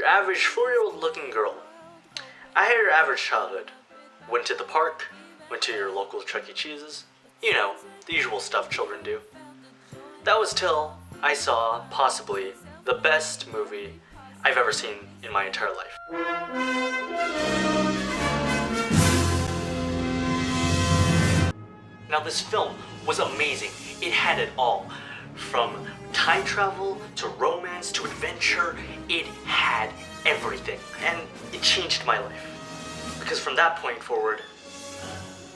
your average 4-year-old looking girl. I had your average childhood. Went to the park, went to your local Chuck E. Cheese's. You know, the usual stuff children do. That was till I saw, possibly, the best movie I've ever seen in my entire life. Now this film was amazing. It had it all. From time travel, to romance, to adventure, it had everything. And it changed my life. Because from that point forward,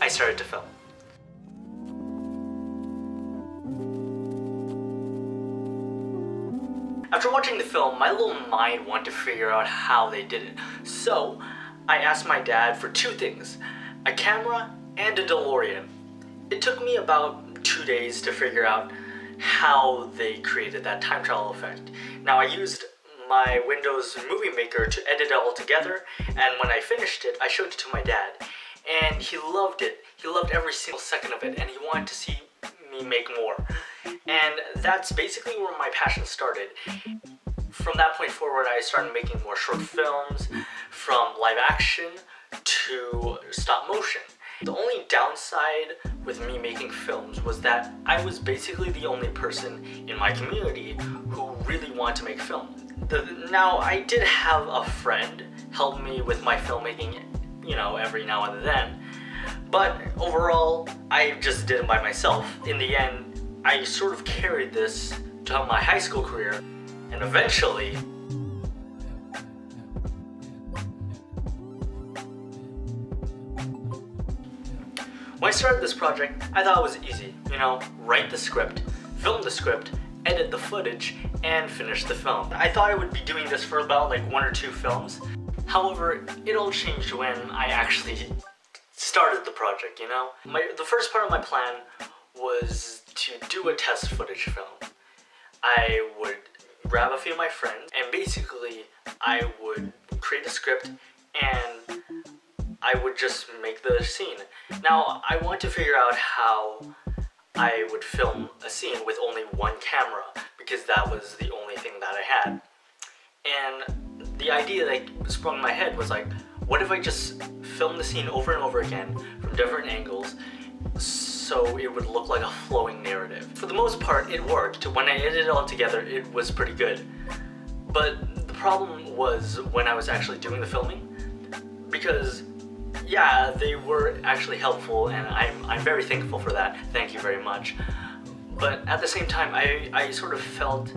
I started to film. After watching the film, my little mind wanted to figure out how they did it. So, I asked my dad for two things, a camera and a DeLorean. It took me about 2 days to figure out how they created that time travel effect. Now, I used my Windows Movie Maker to edit it all together, and when I finished it, I showed it to my dad. And he loved it. He loved every single second of it, and he wanted to see me make more. And that's basically where my passion started. From that point forward, I started making more short films, from live action to stop motion. The only downside with me making films was that I was basically the only person in my community who really wanted to make film. Now, I did have a friend help me with my filmmaking, you know, every now and then, but overall, I just did it by myself. In the end, I sort of carried this to my high school career, and eventually, when I started this project, I thought it was easy, you know, write the script, film the script, edit the footage, and finish the film. I thought I would be doing this for about like 1 or 2 films. However, it all changed when I actually started the project, you know? The first part of my plan was to do a test footage film. I would grab a few of my friends, and basically I would create a script and I would just make the scene. Now, I want to figure out how I would film a scene with only one camera, because that was the only thing that I had. And the idea that sprung in my head was like, what if I just film the scene over and over again from different angles so it would look like a flowing narrative? For the most part, it worked. When I edited it all together, it was pretty good. But the problem was when I was actually doing the filming, because yeah, they were actually helpful, and I'm very thankful for that. Thank you very much. But at the same time, I sort of felt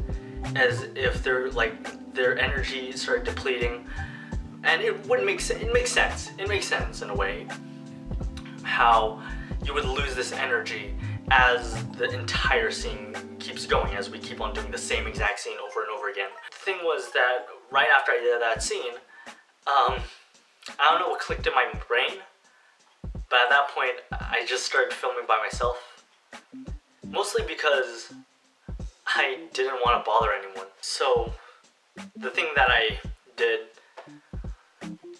as if their energy started depleting, and it wouldn't make sense. It makes sense. It makes sense in a way how you would lose this energy as the entire scene keeps going, as we keep on doing the same exact scene over and over again. The thing was that right after I did that scene, I don't know what clicked in my brain, but at that point, I just started filming by myself. Mostly because I didn't want to bother anyone. So, the thing that I did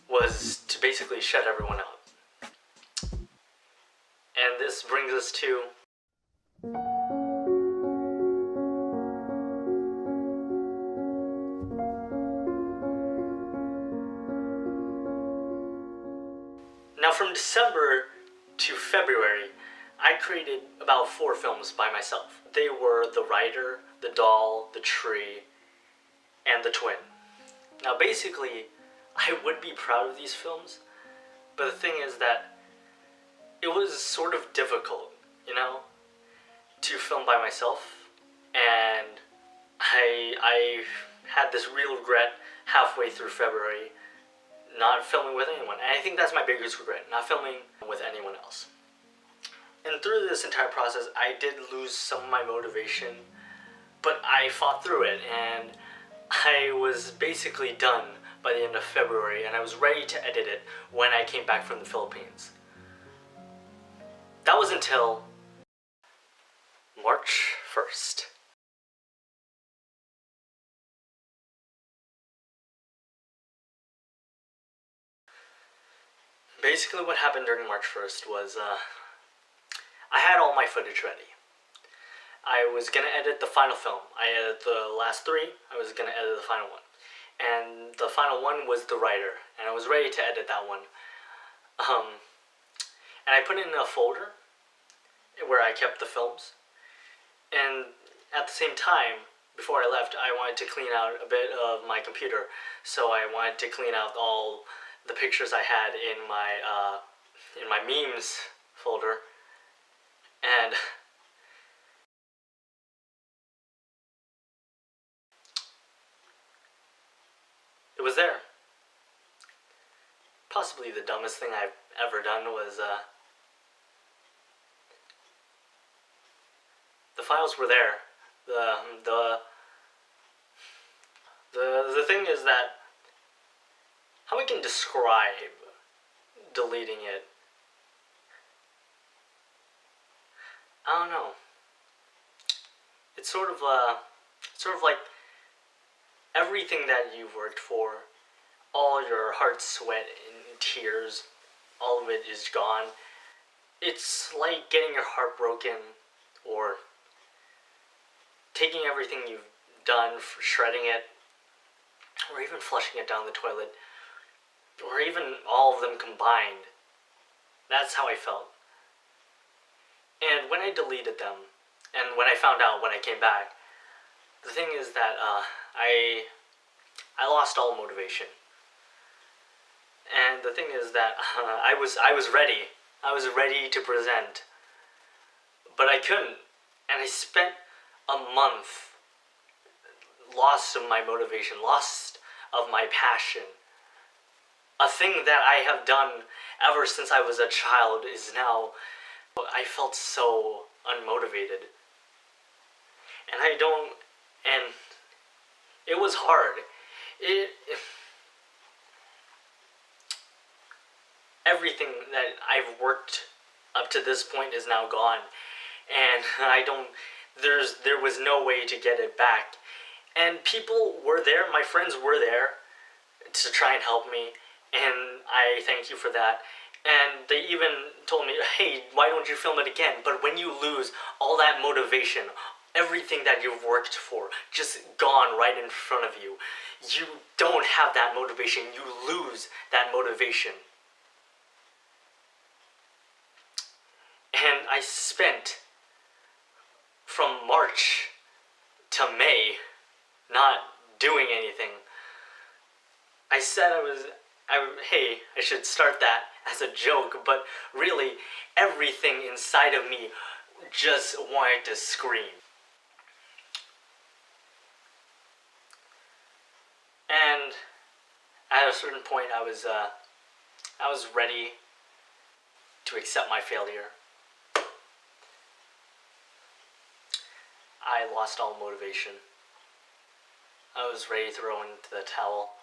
was to basically shut everyone out. And this brings us to now, from December to February, I created about 4 films by myself. They were The Rider, The Doll, The Tree, and The Twin. Now basically, I would be proud of these films, but the thing is that it was sort of difficult, you know, to film by myself, and I had this real regret halfway through February not filming with anyone. And I think that's my biggest regret, not filming with anyone else. And through this entire process, I did lose some of my motivation, but I fought through it, and I was basically done by the end of February, and I was ready to edit it when I came back from the Philippines. That was until March 1st. Basically what happened during March 1st was I had all my footage ready. I was going to edit the final film. I edited the last 3, I was going to edit the final one. and the final one was the writer, and I was ready to edit that one. And I put it in a folder where I kept the films, and at the same time, before I left, I wanted to clean out a bit of my computer, so I wanted to clean out all the pictures I had in my memes folder, and it was there. Possibly the dumbest thing I've ever done was, the files were there. The thing is that how we can describe deleting it, I don't know. It's sort of like everything that you've worked for, all your heart, sweat, and tears, all of it is gone. It's like getting your heart broken, or taking everything you've done, shredding it, or even flushing it down the toilet, or even all of them combined. That's how I felt. And when I deleted them, and when I found out when I came back, the thing is that I lost all motivation. And the thing is that I was ready. I was ready to present, but I couldn't. And I spent a month lost of my motivation, lost of my passion. A thing that I have done ever since I was a child is now, I felt so unmotivated. And it was hard. Everything that I've worked up to this point is now gone. And there was no way to get it back. And people were there, my friends were there to try and help me, and I thank you for that. And they even told me, hey, why don't you film it again? But when you lose all that motivation, everything that you've worked for, just gone right in front of you, you don't have that motivation, you lose that motivation. And I spent from March to May not doing anything. I said hey, I should start that as a joke, but really everything inside of me just wanted to scream. And at a certain point I was ready to accept my failure. I lost all motivation. I was ready to throw in the towel.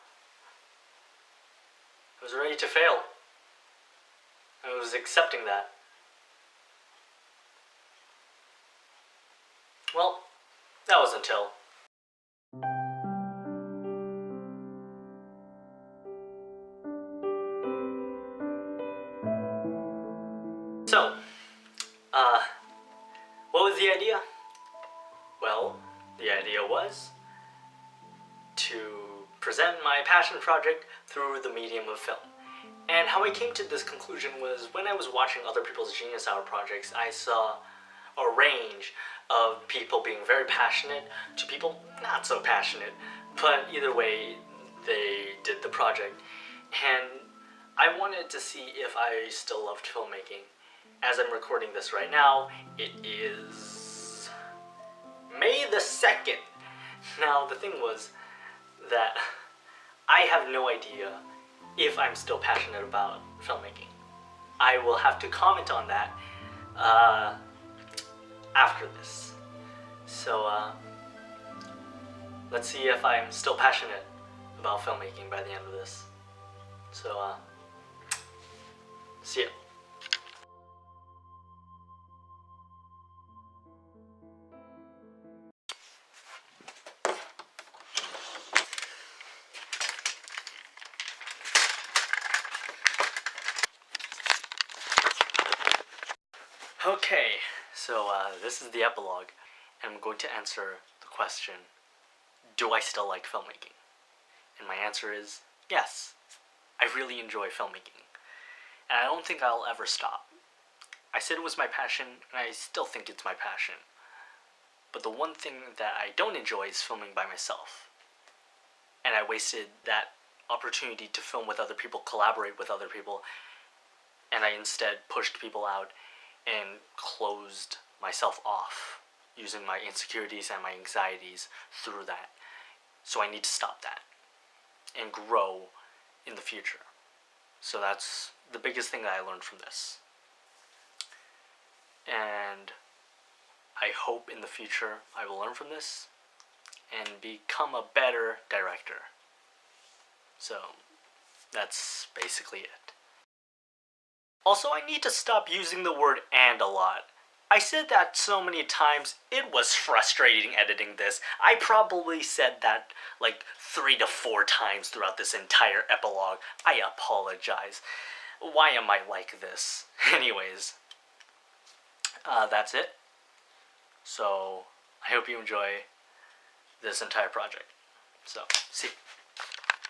I was ready to fail. I was accepting that. Well, that was until. So, what was the idea? Well, the idea was to present my passion project through the medium of film. And how I came to this conclusion was when I was watching other people's Genius Hour projects, I saw a range of people being very passionate to people not so passionate, but either way, they did the project. And I wanted to see if I still loved filmmaking. As I'm recording this right now, it is May the 2nd. Now, the thing was that I have no idea if I'm still passionate about filmmaking. I will have to comment on that after this. So, let's see if I'm still passionate about filmmaking by the end of this. So, see ya. Okay, so this is the epilogue, and I'm going to answer the question, do I still like filmmaking? And my answer is yes. I really enjoy filmmaking. And I don't think I'll ever stop. I said it was my passion, and I still think it's my passion. But the one thing that I don't enjoy is filming by myself. And I wasted that opportunity to film with other people, collaborate with other people, and I instead pushed people out and closed myself off, using my insecurities and my anxieties through that. So I need to stop that and grow in the future. So that's the biggest thing that I learned from this. And I hope in the future I will learn from this and become a better director. So that's basically it. Also, I need to stop using the word "and" a lot. I said that so many times, it was frustrating editing this. I probably said that like 3 to 4 times throughout this entire epilogue. I apologize. Why am I like this? Anyways, that's it. So, I hope you enjoy this entire project. So, see you.